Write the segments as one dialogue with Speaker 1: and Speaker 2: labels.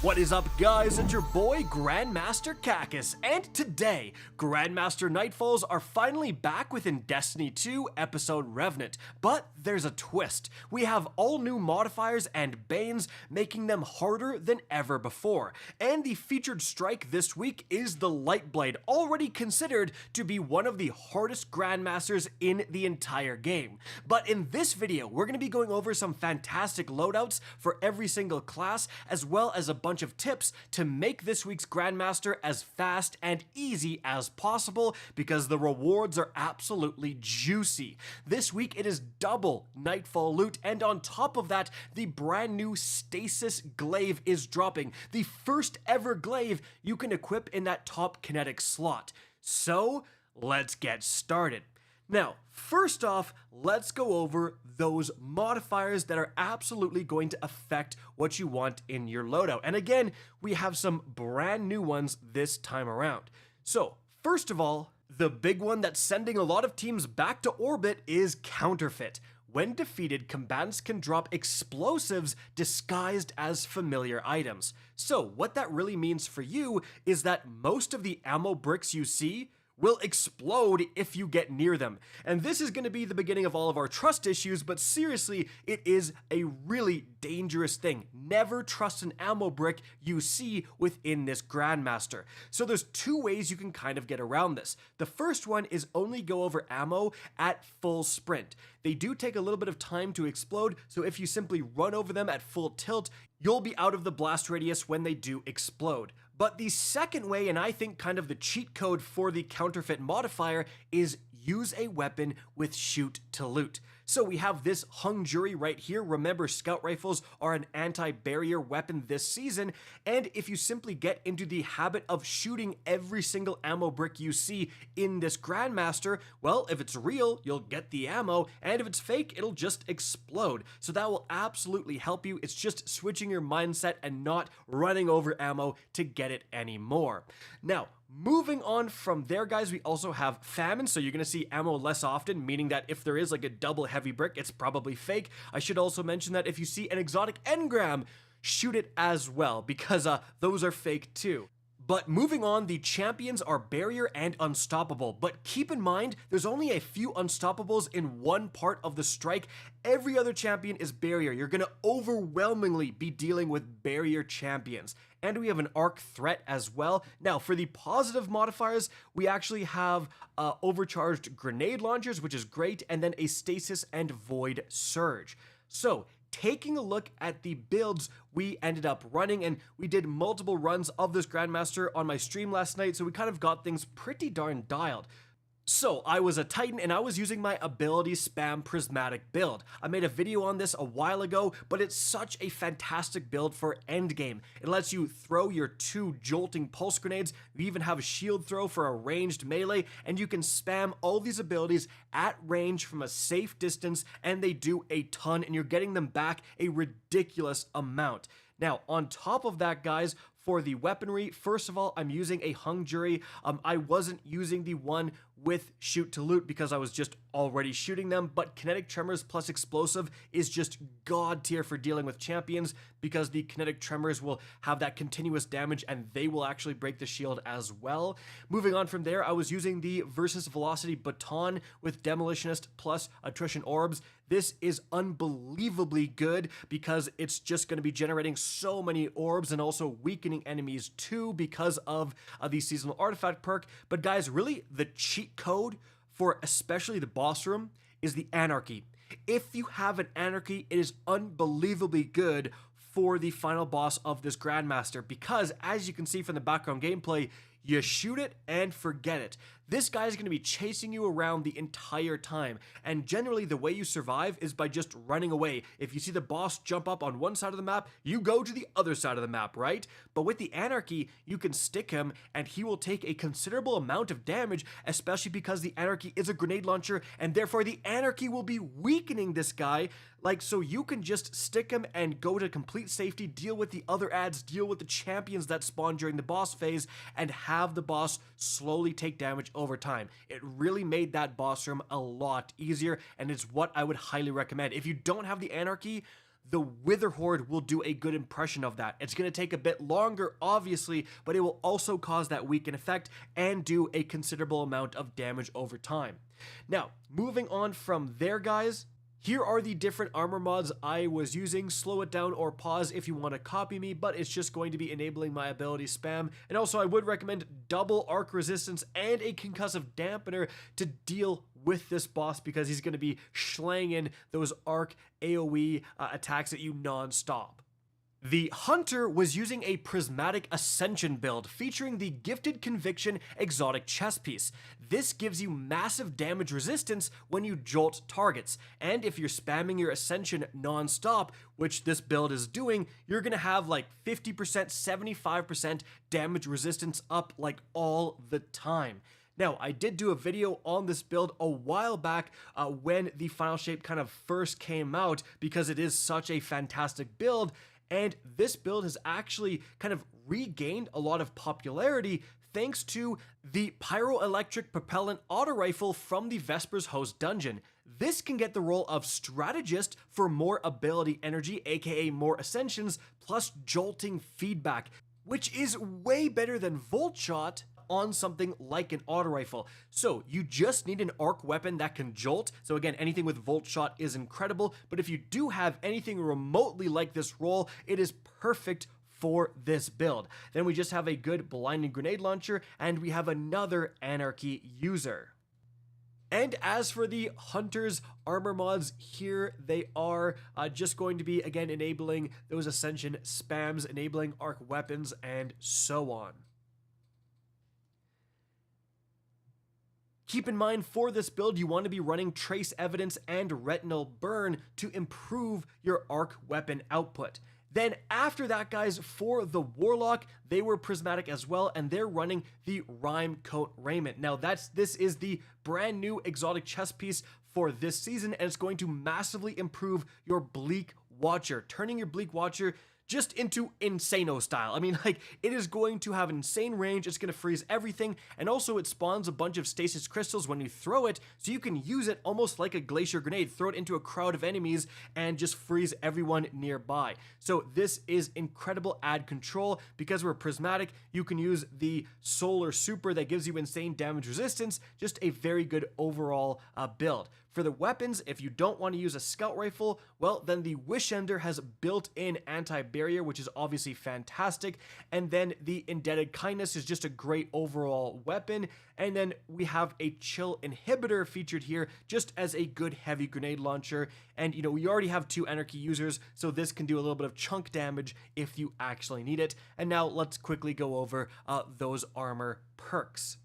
Speaker 1: What is up, guys? It's your boy Grandmaster Cacus, and today, Grandmaster Nightfalls are finally back within Destiny 2 episode Revenant, but there's a twist. We have all new modifiers and banes, making them harder than ever before, and the featured strike this week is the Lightblade, already considered to be one of the hardest Grandmasters in the entire game. But in this video, we're going to be going over some fantastic loadouts for every single class, as well as a bunch of tips to make this week's Grandmaster as fast and easy as possible, because the rewards are absolutely juicy. This week it is double Nightfall loot, and on top of that, the brand new Stasis Glaive is dropping, the first ever glaive you can equip in that top kinetic slot. So let's get started. Now, first off, let's go over those modifiers that are absolutely going to affect what you want in your loadout. And again, we have some brand new ones this time around. So, first of all, the big one that's sending a lot of teams back to orbit is Counterfeit. When defeated, combatants can drop explosives disguised as familiar items. So, what that really means for you is that most of the ammo bricks you see will explode if you get near them. And this is going to be the beginning of all of our trust issues, but seriously, it is a really dangerous thing. Never trust an ammo brick you see within this Grandmaster. So there's two ways you can kind of get around this. The first one is only go over ammo at full sprint. They do take a little bit of time to explode, so if you simply run over them at full tilt, you'll be out of the blast radius when they do explode. But the second way, and I think kind of the cheat code for the Counterfeit modifier, is use a weapon with shoot to loot. So we have this hung jury right here. Remember, scout rifles are an anti-barrier weapon this season, and if you simply get into the habit of shooting every single ammo brick you see in this Grandmaster, well, if it's real, you'll get the ammo, and if it's fake, it'll just explode. So that will absolutely help you. It's just switching your mindset and not running over ammo to get it anymore. Now, moving on from there, guys, we also have Famine, so you're going to see ammo less often, meaning that if there is like a double heavy brick, it's probably fake. I should also mention that if you see an exotic engram, shoot it as well, because those are fake too. But moving on, the champions are Barrier and Unstoppable, but keep in mind, there's only a few Unstoppables in one part of the strike. Every other champion is Barrier. You're going to overwhelmingly be dealing with Barrier champions. And we have an arc threat as well. Now, for the positive modifiers, we actually have overcharged grenade launchers, which is great, and then a stasis and void surge. So, taking a look at the builds we ended up running, and we did multiple runs of this Grandmaster on my stream last night, so we kind of got things pretty darn dialed. So, I was a Titan, and I was using my ability spam prismatic build. I made a video on this a while ago, but it's such a fantastic build for endgame. It lets you throw your 2 jolting pulse grenades, you even have a shield throw for a ranged melee, and you can spam all these abilities at range from a safe distance, and they do a ton, and you're getting them back a ridiculous amount. Now, on top of that, guys, for the weaponry, first of all, I'm using a hung jury. I wasn't using the one with shoot to loot because I was just already shooting them, but kinetic tremors plus explosive is just god tier for dealing with champions, because the kinetic tremors will have that continuous damage and they will actually break the shield as well. Moving on from there, I was using the versus velocity baton with demolitionist plus attrition orbs. This is unbelievably good because it's just going to be generating so many orbs and also weakening enemies too because of the seasonal artifact perk. But guys, really the cheat code for especially the boss room is the anarchy. If you have an anarchy, it is unbelievably good for the final boss of this Grandmaster, because as you can see from the background gameplay, you shoot it and forget it. This guy is going to be chasing you around the entire time, and generally the way you survive is by just running away. If you see the boss jump up on one side of the map, you go to the other side of the map, right? But with the Anarchy, you can stick him and he will take a considerable amount of damage, especially because the Anarchy is a grenade launcher, and therefore the Anarchy will be weakening this guy. Like, so you can just stick him and go to complete safety, deal with the other adds, deal with the champions that spawn during the boss phase, and have the boss slowly take damage over time. It really made that boss room a lot easier, and it's what I would highly recommend. If you don't have the Anarchy, the Wither Horde will do a good impression of that. It's going to take a bit longer, obviously, but it will also cause that weaken effect and do a considerable amount of damage over time. Now, moving on from there, guys, here are the different armor mods I was using. Slow it down or pause if you want to copy me, but it's just going to be enabling my ability spam. And also I would recommend double arc resistance and a concussive dampener to deal with this boss, because he's going to be slanging those arc AoE attacks at you non-stop. The Hunter was using a Prismatic Ascension build featuring the Gifted Conviction exotic chest piece. This gives you massive damage resistance when you jolt targets, and if you're spamming your Ascension non-stop, which this build is doing, you're gonna have like 50%, 75% damage resistance up like all the time. Now, I did do a video on this build a while back when the final shape kind of first came out, because it is such a fantastic build. And this build has actually kind of regained a lot of popularity thanks to the Pyroelectric Propellant Auto Rifle from the Vespers Host dungeon. This can get the role of Strategist for more ability energy, aka more Ascensions, plus jolting feedback, which is way better than Volt Shot on something like an auto rifle. So you just need an arc weapon that can jolt. So again, anything with Volt Shot is incredible, but if you do have anything remotely like this role, it is perfect for this build. Then we just have a good blinding grenade launcher, and we have another Anarchy user. And as for the Hunter's armor mods, here they are, just going to be, again, enabling those Ascension spams, enabling arc weapons, and so on. Keep in mind, for this build, you want to be running Trace Evidence and Retinal Burn to improve your arc weapon output. Then after that, guys, for the Warlock, they were prismatic as well, and they're running the Rime Coat Raiment. Now, this is the brand new exotic chest piece for this season, and it's going to massively improve your Bleak Watcher, turning your Bleak Watcher just into Insano style. I mean, like, it is going to have an insane range, it's going to freeze everything, and also it spawns a bunch of stasis crystals when you throw it, so you can use it almost like a glacier grenade, throw it into a crowd of enemies, and just freeze everyone nearby. So this is incredible ad control. Because we're prismatic, you can use the Solar Super that gives you insane damage resistance, just a very good overall build. For the weapons, if you don't want to use a scout rifle, well, then the Wish Ender has built-in anti-barrier, which is obviously fantastic. And then the Indebted Kindness is just a great overall weapon. And then we have a Chill Inhibitor featured here just as a good heavy grenade launcher. And, you know, we already have 2 Anarchy users, so this can do a little bit of chunk damage if you actually need it. And now let's quickly go over those armor perks.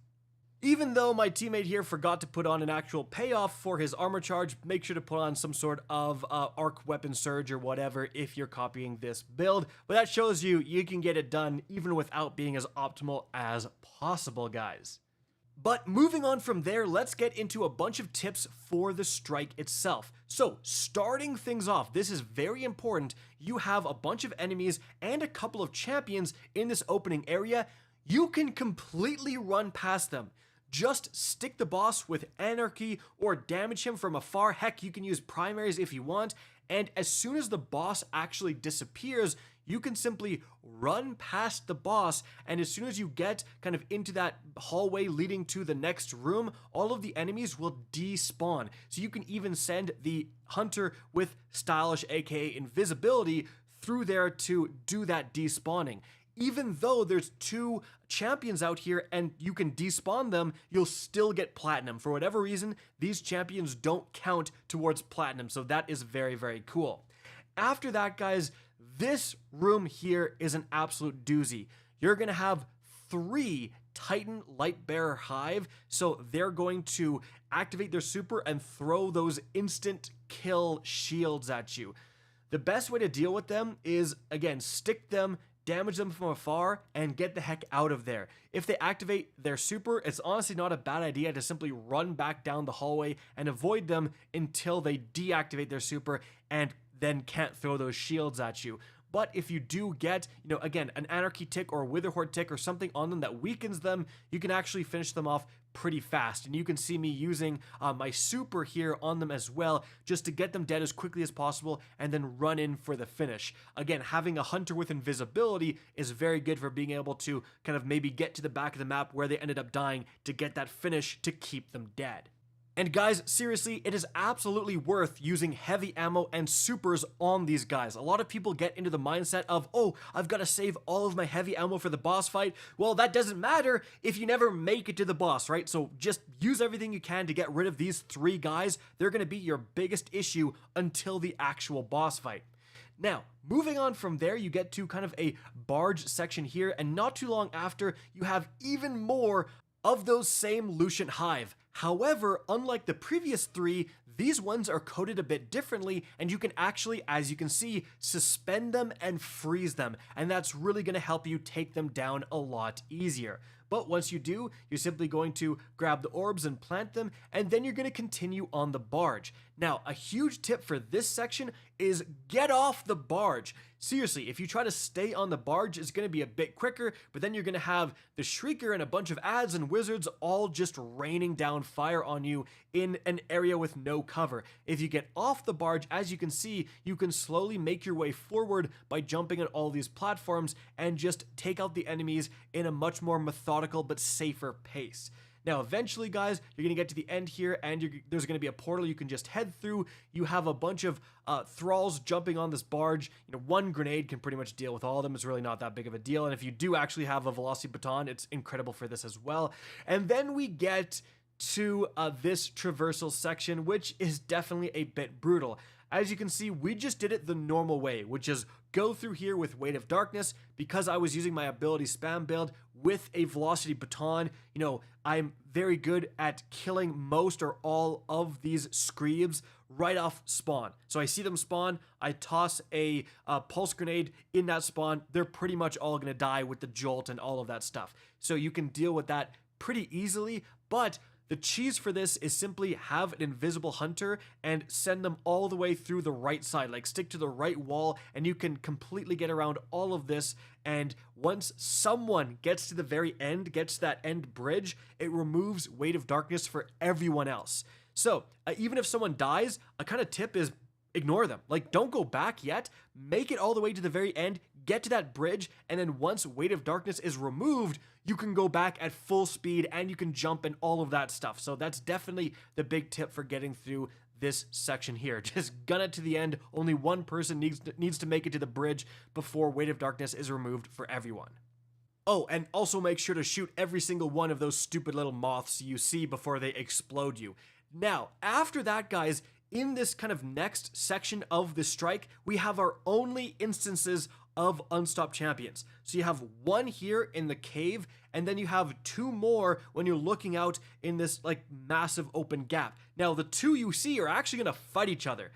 Speaker 1: Even though my teammate here forgot to put on an actual payoff for his armor charge, make sure to put on some sort of arc weapon surge or whatever if you're copying this build. But that shows you can get it done even without being as optimal as possible, guys. But moving on from there, let's get into a bunch of tips for the strike itself. So starting things off, this is very important. You have a bunch of enemies and a couple of champions in this opening area. You can completely run past them. Just stick the boss with Anarchy or damage him from afar. Heck, you can use primaries if you want. And as soon as the boss actually disappears, you can simply run past the boss. And as soon as you get kind of into that hallway leading to the next room, all of the enemies will despawn. So you can even send the Hunter with Stylish, aka Invisibility, through there to do that despawning. Even though there's 2 champions out here and you can despawn them, you'll still get platinum. For whatever reason, these champions don't count towards platinum, so that is very, very cool. After that, guys, this room here is an absolute doozy. You're gonna have 3 Titan Lightbearer Hive, so they're going to activate their super and throw those instant kill shields at you. The best way to deal with them is, again, stick them, damage them from afar, and get the heck out of there. If they activate their super, it's honestly not a bad idea to simply run back down the hallway and avoid them until they deactivate their super and then can't throw those shields at you. but if you do get, again, an Anarchy tick or a Witherhoard tick or something on them that weakens them, you can actually finish them off pretty fast. And you can see me using my super here on them as well, just to get them dead as quickly as possible and then run in for the finish. Again, having a Hunter with invisibility is very good for being able to kind of maybe get to the back of the map where they ended up dying to get that finish to keep them dead. And guys, seriously, it is absolutely worth using heavy ammo and supers on these guys. A lot of people get into the mindset of, oh, I've got to save all of my heavy ammo for the boss fight. Well, that doesn't matter if you never make it to the boss, right? So just use everything you can to get rid of these 3 guys. They're going to be your biggest issue until the actual boss fight. Now, moving on from there, you get to kind of a barge section here, and not too long after, you have even more of those same Lucian Hive. However, unlike the previous 3, these ones are coded a bit differently, and you can actually, as you can see, suspend them and freeze them, and that's really going to help you take them down a lot easier. But once you do, you're simply going to grab the orbs and plant them, and then you're going to continue on the barge. Now, a huge tip for this section is get off the barge. Seriously, if you try to stay on the barge, it's going to be a bit quicker, but then you're going to have the Shrieker and a bunch of adds and wizards all just raining down fire on you in an area with no cover. If you get off the barge, as you can see, you can slowly make your way forward by jumping on all these platforms and just take out the enemies in a much more methodical but safer pace. Now, eventually, guys, you're going to get to the end here, and there's going to be a portal you can just head through. You have a bunch of thralls jumping on this barge. One grenade can pretty much deal with all of them. It's really not that big of a deal. And if you do actually have a velocity baton, it's incredible for this as well. And then we get to this traversal section, which is definitely a bit brutal. As you can see, we just did it the normal way, which is go through here with Weight of Darkness. Because I was using my ability spam build with a velocity baton, I'm very good at killing most or all of these Screebs right off spawn. So I see them spawn, I toss a pulse grenade in that spawn, they're pretty much all gonna die with the jolt and all of that stuff. So you can deal with that pretty easily, but the cheese for this is simply have an invisible hunter and send them all the way through the right side, like stick to the right wall, and you can completely get around all of this. And once someone gets to the very end, gets to that end bridge, it removes Weight of Darkness for everyone else. So even if someone dies, a kind of tip is ignore them. Like, don't go back yet. Make it all the way to the very end, get to that bridge, and then once Weight of Darkness is removed, you can go back at full speed and you can jump and all of that stuff. So that's definitely the big tip for getting through this section here. Just gun it to the end. Only one person needs to make it to the bridge before Weight of Darkness is removed for everyone. Oh, and also make sure to shoot every single one of those stupid little moths you see before they explode you. Now, after that, guys, in this kind of next section of the strike, we have our only instances of unstopped champions. So you have one here in the cave, and then you have 2 more when you're looking out in this like massive open gap. Now, the 2 you see are actually going to fight each other.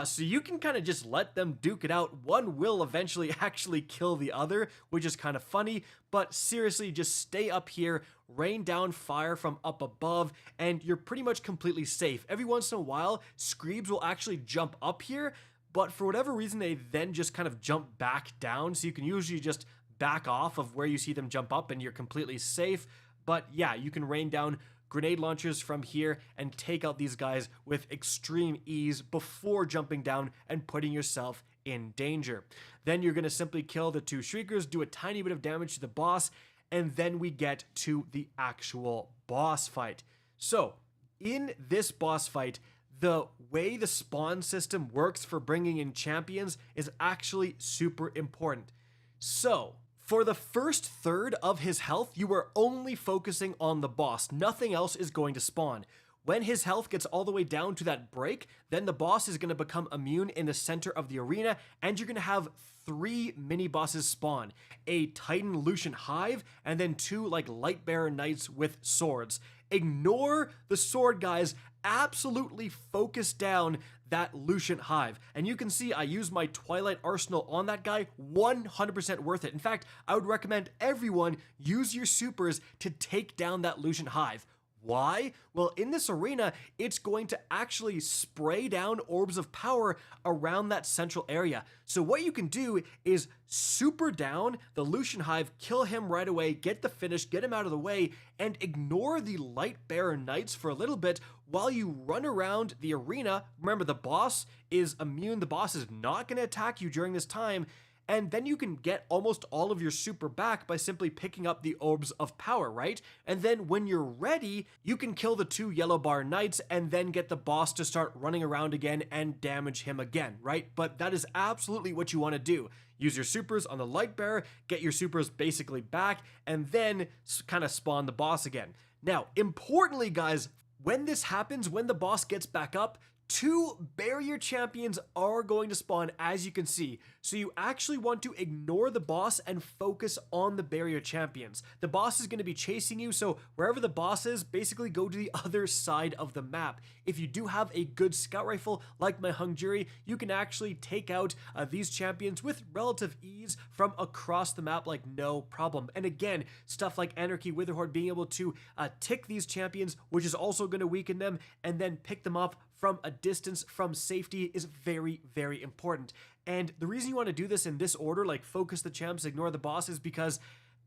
Speaker 1: So you can kind of just let them duke it out. One will eventually actually kill the other, which is kind of funny, but seriously, just stay up here, rain down fire from up above, and you're pretty much completely safe. Every once in a while, Screebs will actually jump up here, but for whatever reason, they then just kind of jump back down, so you can usually just back off of where you see them jump up and you're completely safe. But yeah, you can rain down grenade launchers from here and take out these guys with extreme ease before jumping down and putting yourself in danger. Then you're going to simply kill the 2 Shriekers, do a tiny bit of damage to the boss, and then we get to the actual boss fight. So, in this boss fight, the way the spawn system works for bringing in champions is actually super important. So, for the first third of his health, you are only focusing on the boss. Nothing else is going to spawn. When his health gets all the way down to that break, then the boss is going to become immune in the center of the arena, and you're going to have 3 mini-bosses spawn. A Titan Lucian Hive, and then 2 like Lightbearer Knights with swords. Ignore the sword guys, absolutely focus down that Lucian Hive. And you can see I use my Twilight Arsenal on that guy, 100% worth it. In fact, I would recommend everyone use your supers to take down that Lucian Hive. Why? Well, in this arena, it's going to actually spray down orbs of power around that central area. So what you can do is super down the Lucian Hive, kill him right away, get the finish, get him out of the way, and ignore the Lightbearer Knights for a little bit while you run around the arena. Remember, the boss is immune. The boss is not going to attack you during this time. And then you can get almost all of your super back by simply picking up the orbs of power, right? And then when you're ready, you can kill the 2 yellow bar knights and then get the boss to start running around again and damage him again, right? But that is absolutely what you want to do. Use your supers on the Lightbearer, get your supers basically back, and then kind of spawn the boss again. Now, importantly, guys, when this happens, when the boss gets back up, 2 barrier champions are going to spawn, as you can see. So you actually want to ignore the boss and focus on the barrier champions. The boss is going to be chasing you, so wherever the boss is, basically go to the other side of the map. If you do have a good scout rifle like my Hung Jury, you can actually take out these champions with relative ease from across the map like no problem. And again, stuff like Anarchy Witherhorde being able to tick these champions, which is also going to weaken them, and then pick them up from a distance from safety is very, very important. And the reason you want to do this in this order, like focus the champs, ignore the boss, is because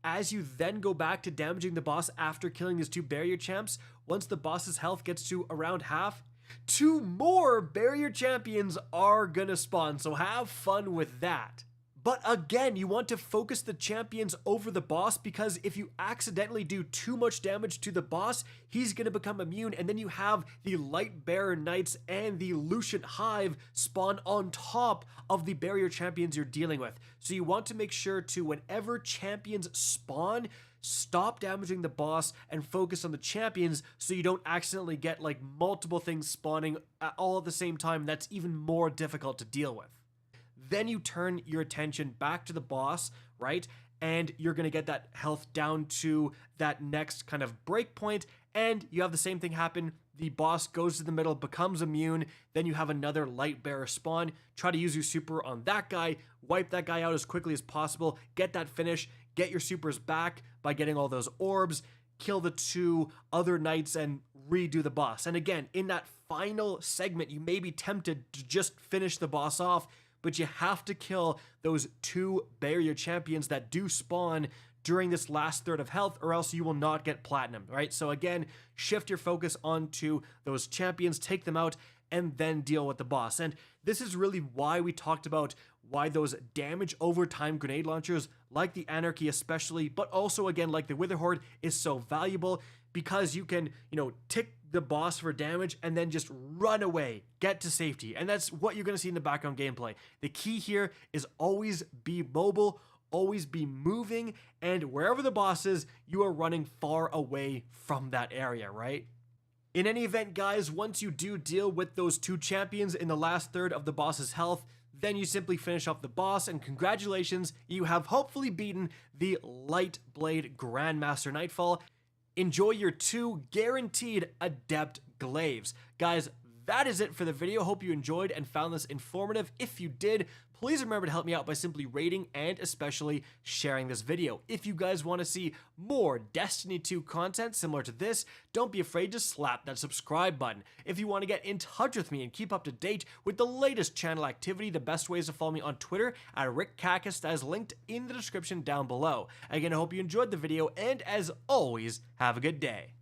Speaker 1: as you then go back to damaging the boss after killing these 2 barrier champs, once the boss's health gets to around half, 2 more barrier champions are gonna spawn, so have fun with that. But again, you want to focus the champions over the boss, because if you accidentally do too much damage to the boss, he's going to become immune, and then you have the Lightbearer Knights and the Lucian Hive spawn on top of the barrier champions you're dealing with. So you want to make sure to, whenever champions spawn, stop damaging the boss and focus on the champions so you don't accidentally get like multiple things spawning all at the same time. That's even more difficult to deal with. Then you turn your attention back to the boss, right? And you're going to get that health down to that next kind of break point, and you have the same thing happen. The boss goes to the middle, becomes immune, then you have another Lightbearer spawn. Try to use your super on that guy, wipe that guy out as quickly as possible, get that finish, get your supers back by getting all those orbs, kill the 2 other knights, and redo the boss. And again, in that final segment, you may be tempted to just finish the boss off, but you have to kill those 2 barrier champions that do spawn during this last third of health, or else you will not get platinum, right? So again, shift your focus onto those champions, take them out, and then deal with the boss. And this is really why we talked about why those damage over time grenade launchers, like the Anarchy especially, but also again like the Witherhorde, is so valuable, because you can, tick the boss for damage and then just run away, get to safety. And that's what you're going to see in the background gameplay. The key here is always be mobile, always be moving, and wherever the boss is, you are running far away from that area, right? In any event, guys, once you do deal with those 2 champions in the last third of the boss's health, then you simply finish off the boss, and congratulations, you have hopefully beaten the Lightblade Grandmaster Nightfall. Enjoy your 2 guaranteed adept glaives. Guys, that is it for the video. Hope you enjoyed and found this informative. If you did, please remember to help me out by simply rating and especially sharing this video. If you guys want to see more Destiny 2 content similar to this, don't be afraid to slap that subscribe button. If you want to get in touch with me and keep up to date with the latest channel activity, the best way is to follow me on Twitter at RickCacus, that is linked in the description down below. Again, I hope you enjoyed the video, and as always, have a good day.